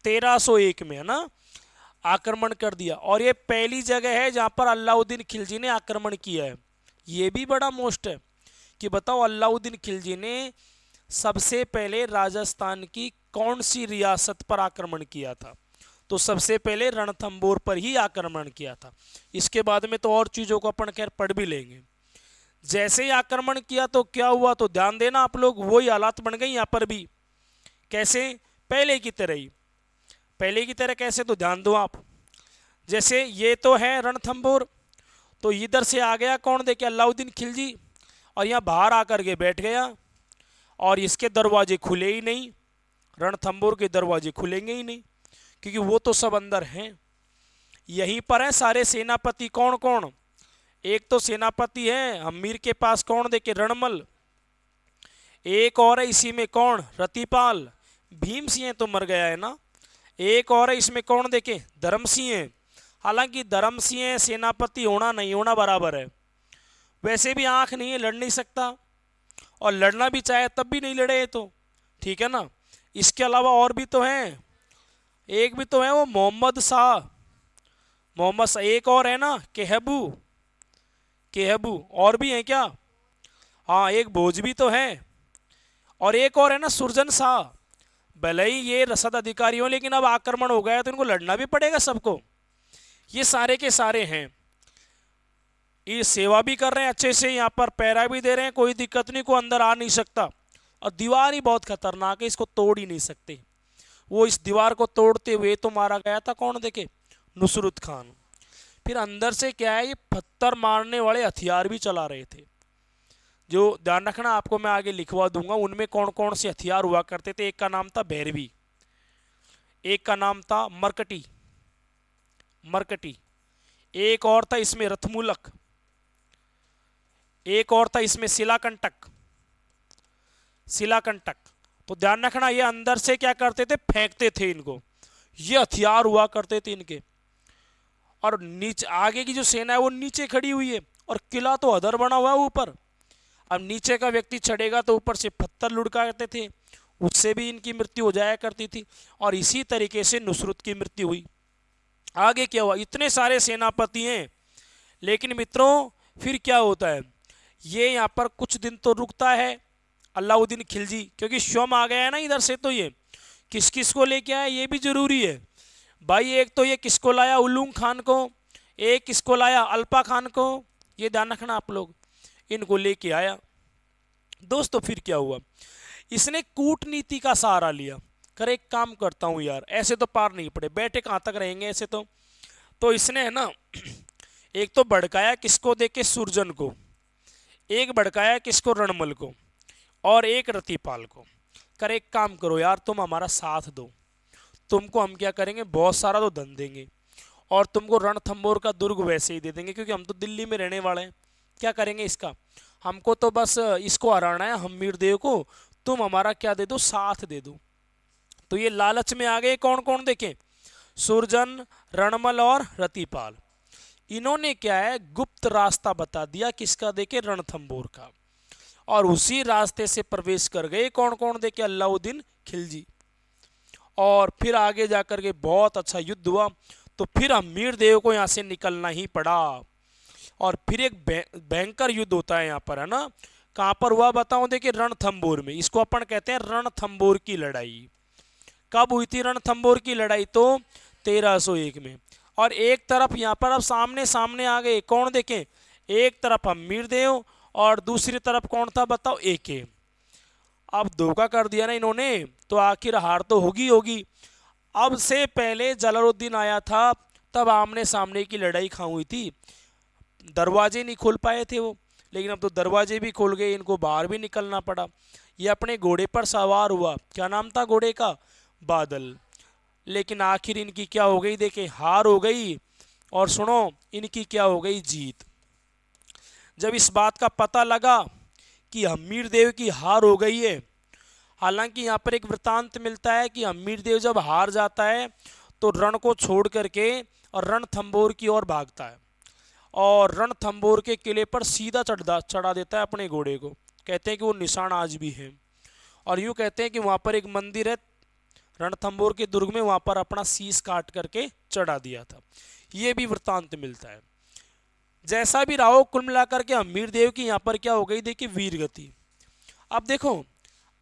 1301 में, है ना, आक्रमण कर दिया। और ये पहली जगह है जहां पर अलाउद्दीन खिलजी ने आक्रमण किया है। ये भी बड़ा मोस्ट है कि बताओ अलाउद्दीन खिलजी ने सबसे पहले राजस्थान की कौन सी रियासत पर आक्रमण किया था, तो सबसे पहले रणथंबोर पर ही आक्रमण किया था। इसके बाद में तो और चीजों को अपन खैर पढ़ भी लेंगे। जैसे ही आक्रमण किया तो क्या हुआ, तो ध्यान देना आप लोग, वही हालात बन गई यहां पर भी। कैसे, पहले की तरह ही। पहले की तरह कैसे, तो ध्यान दो आप। जैसे ये तो है रणथंबोर, तो इधर से आ गया कौन, देखिए अलाउद्दीन खिलजी, और यहाँ बाहर आकर के बैठ गया, और इसके दरवाजे खुले ही नहीं, रणथंबोर के दरवाजे खुलेंगे ही नहीं, क्योंकि वो तो सब अंदर हैं। यहीं पर है सारे सेनापति, कौन कौन, एक तो सेनापति है हम्मीर के पास, कौन, देखिए रणमल। एक और है इसी में कौन, रतिपाल। भीम सिंह तो मर गया है ना। एक और है इसमें कौन, देखे धर्म सिंह। हालांकि धर्म सिंह सेनापति होना नहीं होना बराबर है, वैसे भी आंख नहीं है, लड़ नहीं सकता, और लड़ना भी चाहे तब भी नहीं लड़े, तो ठीक है ना। इसके अलावा और भी तो हैं, एक भी तो है वो मोहम्मद शाह, मोहम्मद शाह। एक और है ना केहबू, केहबू, और भी है क्या, हाँ एक भोज भी तो है, और एक और है ना सुरजन शाह। भले ही ये रसद अधिकारी हो, लेकिन अब आक्रमण हो गया तो इनको लड़ना भी पड़ेगा सबको। ये सारे के सारे हैं, ये सेवा भी कर रहे हैं अच्छे से, यहाँ पर पैरा भी दे रहे हैं, कोई दिक्कत नहीं, को अंदर आ नहीं सकता। और दीवार ही बहुत खतरनाक है, इसको तोड़ ही नहीं सकते। वो इस दीवार को तोड़ते हुए तो मारा गया था कौन, देखे नुसरत खान। फिर अंदर से क्या है, ये पत्थर मारने वाले हथियार भी चला रहे थे, जो ध्यान रखना आपको मैं आगे लिखवा दूंगा। उनमें कौन कौन से हथियार हुआ करते थे। एक का नाम था भैरवी, एक का नाम था मरकटी, मरकटी, एक और था इसमें रथमूलक, एक और था इसमें शिलाकंटक, शिलाकंटक। तो ध्यान रखना, ये अंदर से क्या करते थे, फेंकते थे इनको, ये हथियार हुआ करते थे इनके। और नीचे आगे की जो सेना है वो नीचे खड़ी हुई है, और किला तो अधर बना हुआ है ऊपर। अब नीचे का व्यक्ति चढ़ेगा तो ऊपर से पत्थर लुढ़का करते थे, उससे भी इनकी मृत्यु हो जाया करती थी। और इसी तरीके से नुसरत की मृत्यु हुई। आगे क्या हुआ, इतने सारे सेनापति हैं, लेकिन मित्रों फिर क्या होता है, ये यहाँ पर कुछ दिन तो रुकता है अलाउद्दीन खिलजी, क्योंकि स्वयं आ गया है ना इधर से। तो ये किस किस को लेके आया ये भी जरूरी है भाई। एक तो ये किसको लाया, उलूग खान को, एक किसको लाया, अल्पा खान को, ये ध्यान रखना आप लोग, इनको लेके आया। दोस्तों फिर क्या हुआ, इसने कूटनीति का सहारा लिया। कर एक काम करता हूं यार, ऐसे तो पार नहीं पड़े, बैठे कहां तक रहेंगे ऐसे तो इसने है ना एक तो भड़काया किसको, देके सुरजन को, एक भड़काया किसको, रणमल को, और एक रतिपाल को। कर एक काम करो यार, तुम हमारा साथ दो, तुमको हम क्या करेंगे, बहुत सारा तो धन देंगे, और तुमको रणथंबोर का दुर्ग वैसे ही दे देंगे, क्योंकि हम तो दिल्ली में रहने वाले हैं। क्या करेंगे इसका, हमको तो बस इसको हराना है, हम्मीर देव को, तुम हमारा क्या दे दो, साथ दे दो। तो ये लालच में आ गए कौन कौन, देखें सुरजन, रणमल और रतिपाल। इन्होंने क्या है, गुप्त रास्ता बता दिया किसका, देखे रणथंबोर का, और उसी रास्ते से प्रवेश कर गए कौन कौन, देखे अलाउद्दीन खिलजी। और फिर आगे जाकर के बहुत अच्छा युद्ध हुआ। तो फिर हम्मीर देव को यहां से निकलना ही पड़ा, और फिर एक भयंकर युद्ध होता है यहाँ पर, है ना। कहां पर हुआ बताओ, देखिए रणथंबोर में। इसको अपन कहते हैं रणथंबोर की लड़ाई। कब हुई थी रणथंबोर की लड़ाई, तो 1301 में। और एक तरफ यहाँ पर अब सामने सामने आ गए कौन, देखें एक तरफ हम्मीर देव और दूसरी तरफ कौन था बताओ, एके। अब धोखा कर दिया ना इन्होंने, तो आखिर हार तो होगी होगी। अब से पहले जलालुद्दीन आया था, तब आमने सामने की लड़ाई खा हुई थी, दरवाजे नहीं खोल पाए थे वो, लेकिन अब तो दरवाजे भी खुल गए, इनको बाहर भी निकलना पड़ा। ये अपने घोड़े पर सवार हुआ, क्या नाम था घोड़े का? बादल। लेकिन आखिर इनकी क्या हो गई, देखे हार हो गई, और सुनो इनकी क्या हो गई, जीत। जब इस बात का पता लगा कि हम्मीर देव की हार हो गई है, हालांकि यहाँ पर एक वृतांत मिलता है कि हम्मीर देव जब हार जाता है तो रण को छोड़ करके और रणथंभौर की ओर भागता है, और रणथंभौर के किले पर सीधा चढ़ा देता है अपने घोड़े को। कहते हैं कि वो निशान आज भी है, और यूँ कहते हैं कि वहाँ पर एक मंदिर है रणथंभौर के दुर्ग में, वहाँ पर अपना शीश काट करके चढ़ा दिया था। ये भी वृतांत मिलता है। जैसा भी रहो, कुल मिलाकर के हम्मीर देव की यहाँ पर क्या हो गई, देखिए वीर गति। अब देखो,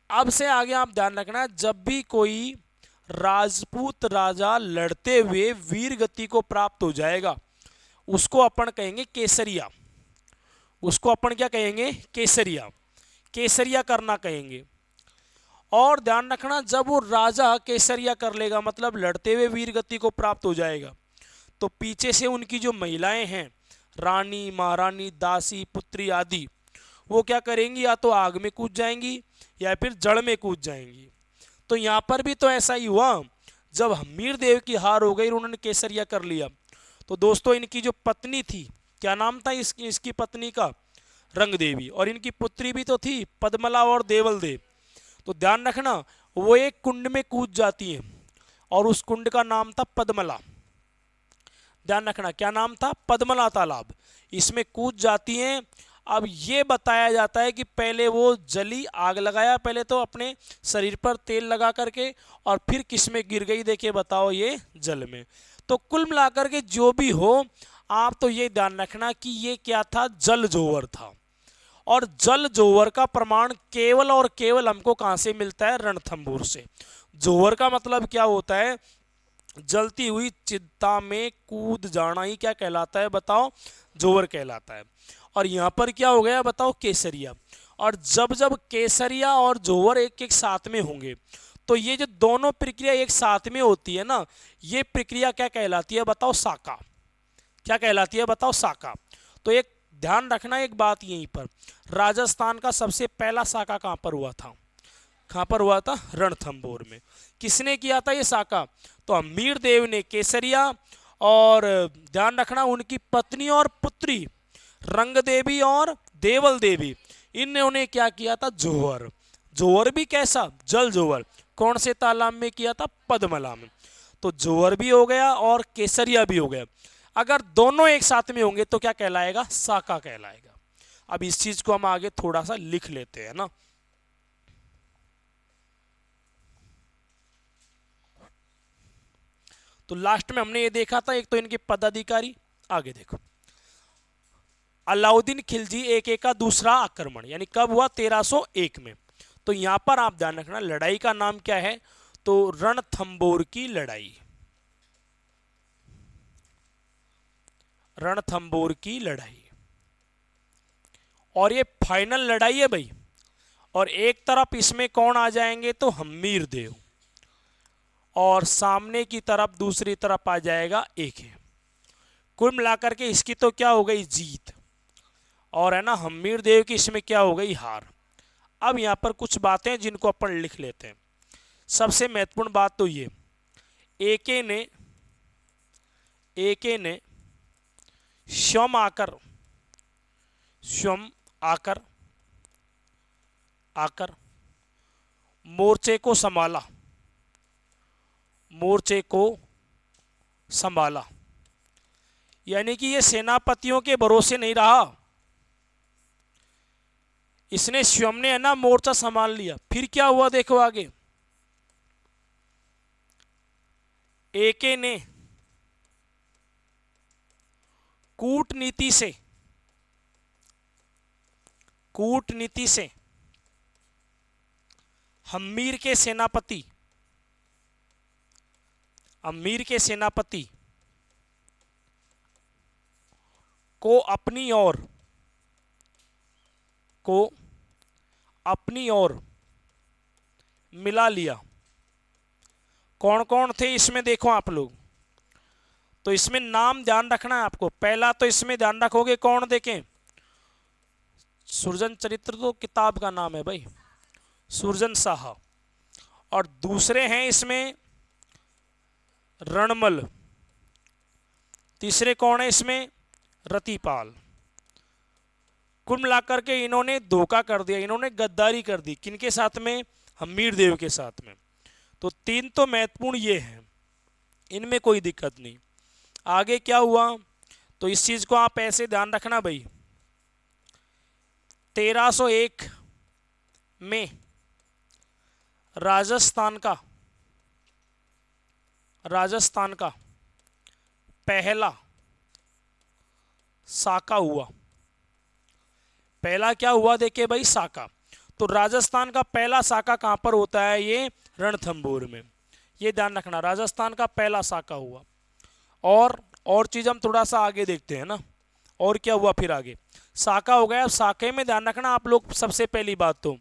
अब से आगे आप ध्यान रखना, जब भी कोई राजपूत राजा लड़ते हुए वीर गति को प्राप्त हो जाएगा, उसको अपन कहेंगे केसरिया। उसको अपन क्या कहेंगे, केसरिया। केसरिया करना कहेंगे। और ध्यान रखना, जब वो राजा केसरिया कर लेगा, मतलब लड़ते हुए वीर गति को प्राप्त हो जाएगा, तो पीछे से उनकी जो महिलाएं हैं, रानी, महारानी, दासी, पुत्री आदि, वो क्या करेंगी, या तो आग में कूद जाएंगी या फिर जड़ में कूद जाएंगी। तो यहाँ पर भी तो ऐसा ही हुआ, जब हम्मीर देव की हार हो गई, उन्होंने केसरिया कर लिया, तो दोस्तों इनकी जो पत्नी थी, क्या नाम था इसकी पत्नी का, रंग देवी, और इनकी पुत्री भी तो थी पद्मला और देवल देव। तो ध्यान रखना, वो एक कुंड में कूद जाती हैं, और उस कुंड का नाम था पद्मला। ध्यान रखना, क्या नाम था, पद्मला तालाब। इसमें कूद जाती हैं। अब ये बताया जाता है कि पहले वो जली, आग लगाया पहले तो अपने शरीर पर तेल लगा करके, और फिर किस में गिर गई, देखिए बताओ, ये जल में। तो कुल मिलाकर के जो भी हो, आप तो ये ध्यान रखना कि ये क्या था, जल जोवर था। और जल जोवर का प्रमाण केवल और केवल हमको कहाँ से मिलता है, रणथंभौर से। जोवर का मतलब क्या होता है, जलती हुई चिता में कूद जाना ही क्या कहलाता है, बताओ, जोवर कहलाता है। और यहाँ पर क्या हो गया, बताओ, केसरिया। और जब जब केसरिया और जोवर एक एक साथ में होंगे, तो ये जो दोनों प्रक्रिया एक साथ में होती है ना, ये प्रक्रिया क्या कहलाती है, बताओ, साका। क्या कहलाती है, बताओ, साका। तो एक ध्यान रखना एक बात यहीं पर, राजस्थान का सबसे पहला साका कहाँ पर हुआ था, कहाँ पर हुआ था, रणथंभौर में। किसने किया था ये साका, तो हम्मीर देव ने केसरिया, और ध्यान रखना उनकी पत्नी और पुत्री रंग देवी और देवल देवी, इन्होंने क्या किया था, जोहर। जोहर भी कैसा, जल जोहर। कौन से तालाब में किया था, पद्मला में। तो जोहर भी हो गया और केसरिया भी हो गया। अगर दोनों एक साथ में होंगे तो क्या कहलाएगा, साका कहलाएगा। अब इस चीज को हम आगे थोड़ा सा लिख लेते हैं ना। तो लास्ट में हमने ये देखा था, एक तो इनके पदाधिकारी। आगे देखो, अलाउद्दीन खिलजी एक का दूसरा आक्रमण, यानी कब हुआ, 1301 में। तो यहां पर आप ध्यान रखना, लड़ाई का नाम क्या है, तो रणथंभौर की लड़ाई। रणथंभौर की लड़ाई, और ये फाइनल लड़ाई है भाई। और एक तरफ इसमें कौन आ जाएंगे, तो हम्मीर देव, और सामने की तरफ दूसरी तरफ आ जाएगा एक है। कुल मिलाकर के इसकी तो क्या हो गई, जीत, और है ना हम्मीर देव की इसमें क्या हो गई, हार। अब यहां पर कुछ बातें जिनको अपन लिख लेते हैं। सबसे महत्वपूर्ण बात तो ये, एके ने स्वयं आकर मोर्चे को संभाला। यानी कि ये सेनापतियों के भरोसे नहीं रहा, इसने स्वयं ने है ना मोर्चा संभाल लिया। फिर क्या हुआ, देखो आगे, एके ने कूटनीति से अम्मीर के सेनापति को अपनी ओर मिला लिया। कौन कौन थे इसमें, देखो आप लोग, तो इसमें नाम ध्यान रखना है आपको। पहला तो इसमें ध्यान रखोगे कौन, देखें, सुरजन चरित्र तो किताब का नाम है भाई, सुरजन शाह। और दूसरे हैं इसमें रणमल, तीसरे कौन है इसमें, रतिपाल। कुल मिलाकर के इन्होंने धोखा कर दिया, इन्होंने गद्दारी कर दी, किनके साथ में, हम्मीर देव के साथ में। तो तीन तो महत्वपूर्ण ये हैं, इनमें कोई दिक्कत नहीं। आगे क्या हुआ, तो इस चीज को आप ऐसे ध्यान रखना भाई। 1301 में राजस्थान का पहला साका हुआ। पहला क्या हुआ देखिए भाई, साका। तो राजस्थान का पहला साका कहां पर होता है, ये रणथंभौर में। ये ध्यान रखना, राजस्थान का पहला साका हुआ। और चीज हम थोड़ा सा आगे देखते हैं ना, और क्या हुआ फिर आगे। साका हो गया, साके में ध्यान रखना आप लोग, सबसे पहली बात तो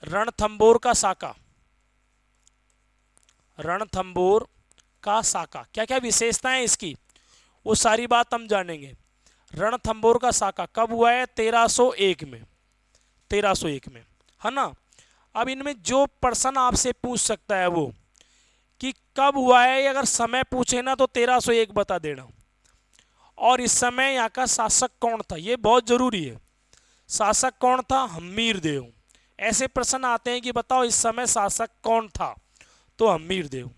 रणथंभौर का साका, रणथंभौर का साका क्या क्या विशेषताएं इसकी, वो सारी बात हम जानेंगे। रणथंभौर का साका कब हुआ है, 1301 में, 1301 में, है ना। अब इनमें जो प्रश्न आपसे पूछ सकता है वो कि कब हुआ है, अगर समय पूछे ना तो 1301 बता देना। और इस समय यहाँ का शासक कौन था, ये बहुत जरूरी है। शासक कौन था, हम्मीर देव। ऐसे प्रश्न आते हैं कि बताओ इस समय शासक कौन था, तो हम्मीर देव,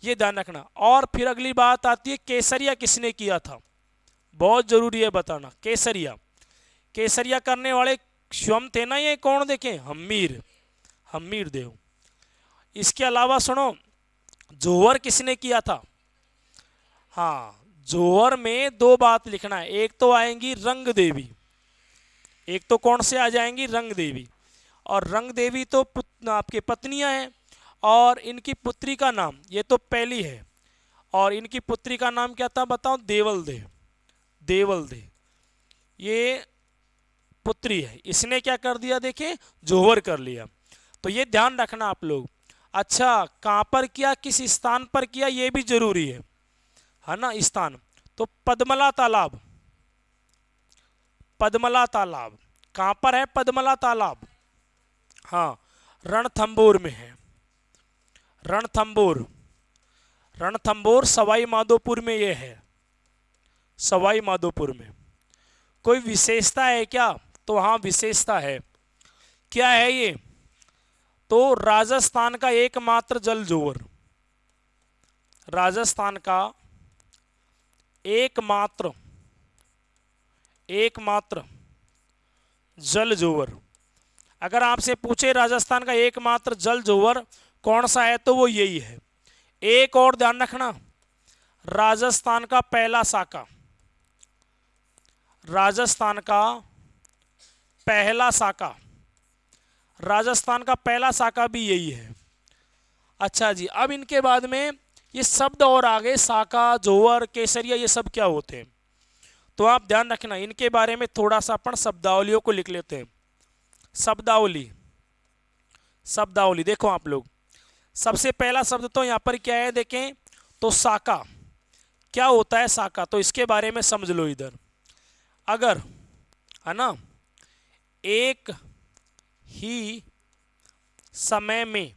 ये ध्यान रखना। और फिर अगली बात आती है, केसरिया किसने किया था, बहुत जरूरी है बताना। केसरिया, केसरिया करने वाले स्वयं थे ना, ये कौन देखें, हम्मीर देव। इसके अलावा सुनो, जोहर किसने किया था, हाँ, जोहर में दो बात लिखना है। एक तो आएंगी रंग देवी, एक तो कौन से आ जाएंगी, रंग देवी। और रंग देवी तो आपके पत्नियां हैं, और इनकी पुत्री का नाम, ये तो पहली है, और इनकी पुत्री का नाम क्या था बताओ, देवल दे, देवल दे, ये पुत्री है। इसने क्या कर दिया देखिए, जोहर कर लिया। तो ये ध्यान रखना आप लोग। अच्छा, कहां पर किया, किस स्थान पर किया, ये भी जरूरी है ना, स्थान। तो पद्मला तालाब, पद्मला तालाब कहां पर है, पद्मला तालाब, हाँ, रणथंभौर में है। रणथंभौर, रणथंभौर सवाई माधोपुर में ये है, सवाई माधोपुर में। कोई विशेषता है क्या, तो हाँ विशेषता है। क्या है ये, तो राजस्थान का एकमात्र जल जोवर, राजस्थान का एकमात्र जल जोवर। अगर आपसे पूछे राजस्थान का एकमात्र जल जोवर कौन सा है, तो वो यही है। एक और ध्यान रखना, राजस्थान का पहला साका, राजस्थान का पहला साका, राजस्थान का पहला साका भी यही है। अच्छा जी, अब इनके बाद में ये शब्द और आगे, साका, जोवर, केसरिया, ये सब क्या होते हैं, तो आप ध्यान रखना। इनके बारे में थोड़ा सा अपन शब्दावलियों को लिख लेते हैं। शब्दावली, शब्दावली देखो आप लोग। सबसे पहला शब्द तो यहाँ पर क्या है देखें, तो साका। क्या होता है साका, तो इसके बारे में समझ लो इधर। अगर, है ना, एक ही समय में,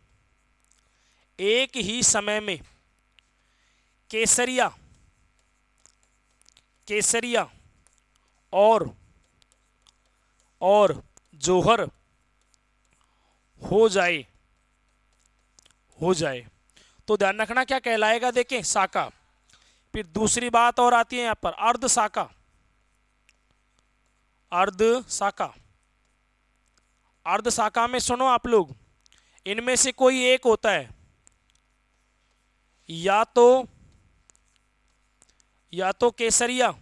एक ही समय में केसरिया, केसरिया और जोहर हो जाए, हो जाए, तो ध्यान रखना क्या कहलाएगा देखें, साका। फिर दूसरी बात और आती है यहां पर, अर्ध साका, अर्ध साका। अर्ध साका में सुनो आप लोग, इनमें से कोई एक होता है, या तो केसरिया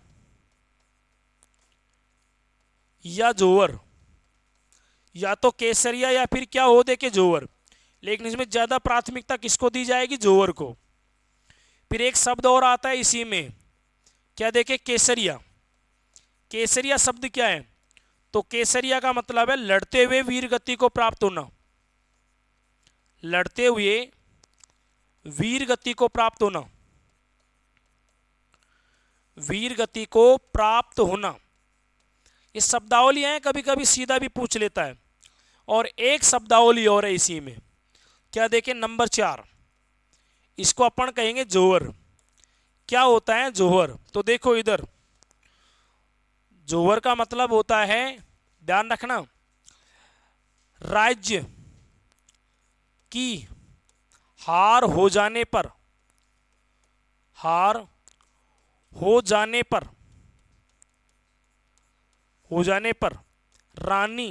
या जोवर, या तो केसरिया या फिर क्या हो देखे जोवर। लेकिन इसमें ज्यादा प्राथमिकता किसको दी जाएगी, जोवर को। फिर एक शब्द और आता है इसी में, क्या देखे, केसरिया। केसरिया शब्द क्या है, तो केसरिया का मतलब है लड़ते हुए वीर गति को प्राप्त होना, लड़ते हुए वीर गति को प्राप्त होना, वीर गति को प्राप्त होना। ये शब्दावलियाँ हैं, कभी कभी सीधा भी पूछ लेता है। और एक शब्दावली और है इसी में, क्या देखें, नंबर 4, इसको अपन कहेंगे जोहर। क्या होता है जोहर? तो देखो इधर, जोहर का मतलब होता है, ध्यान रखना, राज्य की हार हो जाने पर, हार हो जाने पर, हो जाने पर रानी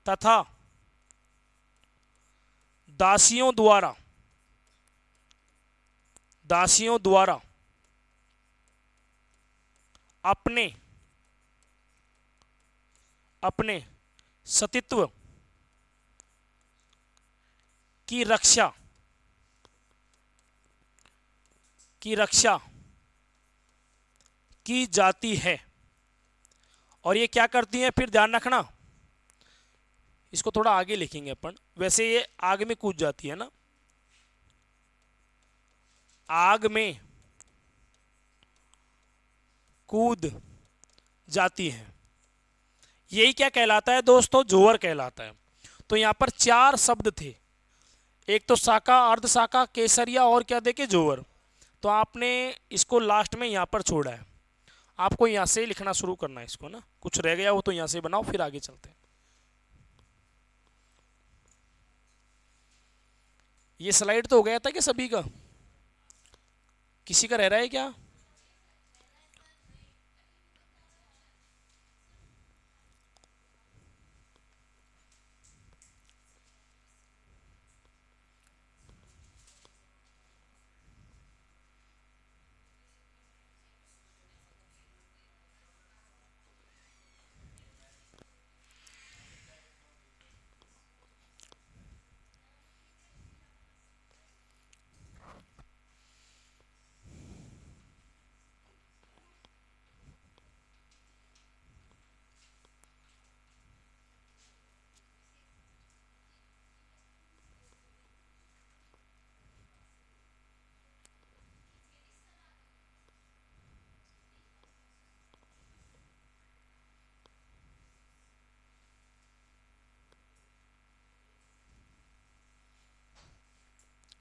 तथा दासियों द्वारा, दासियों द्वारा अपने अपने सतीत्व की रक्षा, की रक्षा की जाती है। और ये क्या करती हैं फिर, ध्यान रखना, इसको थोड़ा आगे लिखेंगे अपन, वैसे ये आग में कूद जाती है ना, आग में कूद जाती है। यही क्या कहलाता है दोस्तों, जोहर कहलाता है। तो यहां पर 4 शब्द थे, एक तो शाखा, अर्ध शाखा, केसरिया और क्या देखे, जोहर। तो आपने इसको लास्ट में यहां पर छोड़ा है, आपको यहां से लिखना शुरू करना है इसको ना, कुछ रह गया हो तो यहां से बनाओ, फिर आगे चलते हैं। ये स्लाइड तो हो गया था कि सभी का, किसी का रह रहा है क्या?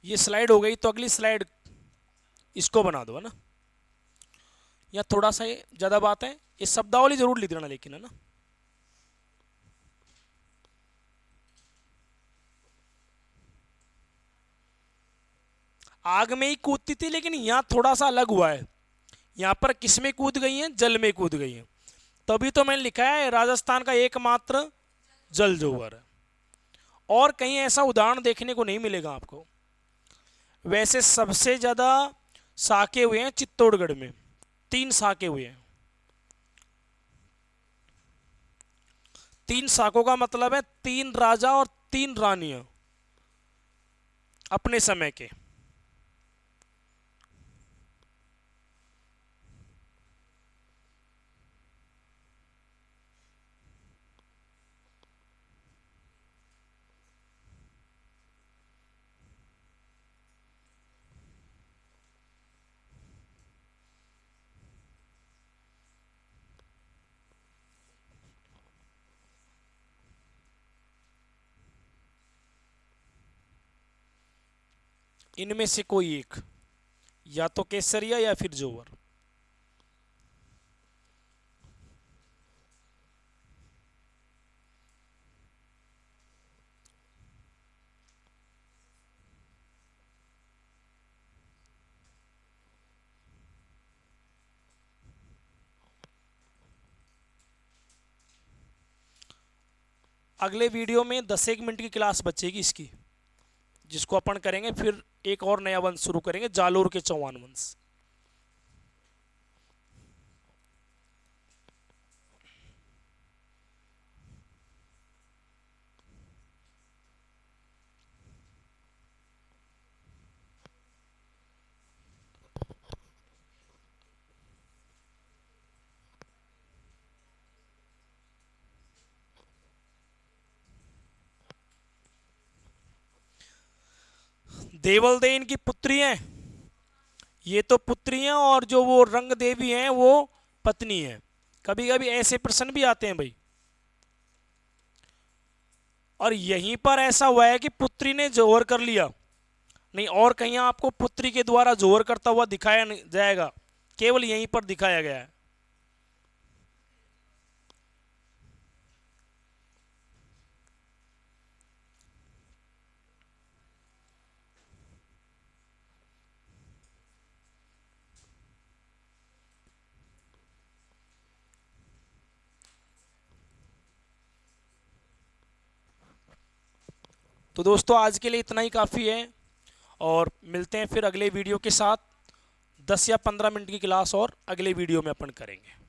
ये स्लाइड हो गई, तो अगली स्लाइड इसको बना दो, है ना। या थोड़ा सा ये ज्यादा बात है, ये शब्दावली जरूर लिख देना लेकिन, है ना। आग में ही कूदती थी, लेकिन यहां थोड़ा सा अलग हुआ है, यहां पर किस में कूद गई है, जल में कूद गई है। तभी तो मैंने लिखा है राजस्थान का एकमात्र जल जोहर है, और कहीं ऐसा उदाहरण देखने को नहीं मिलेगा आपको। वैसे सबसे ज्यादा साके हुए हैं चित्तौड़गढ़ में, 3 साके हुए हैं। 3 साकों का मतलब है 3 राजा और 3 रानियां अपने समय के। इनमें से कोई एक, या तो केसरिया या फिर जोहर। अगले वीडियो में 10 मिनट की क्लास बचेगी इसकी, जिसको अपन करेंगे, फिर एक और नया वंश शुरू करेंगे, जालोर के चौहान वंश। देवल दे इनकी पुत्री हैं, ये तो पुत्री हैं, और जो वो रंग देवी हैं वो पत्नी है। कभी कभी ऐसे प्रश्न भी आते हैं भाई। और यहीं पर ऐसा हुआ है कि पुत्री ने जोहर कर लिया, नहीं और कहीं आपको पुत्री के द्वारा जोहर करता हुआ दिखाया नहीं जाएगा, केवल यहीं पर दिखाया गया है। तो दोस्तों आज के लिए इतना ही काफ़ी है, और मिलते हैं फिर अगले वीडियो के साथ। 10 या 15 मिनट की क्लास और अगले वीडियो में अपन करेंगे।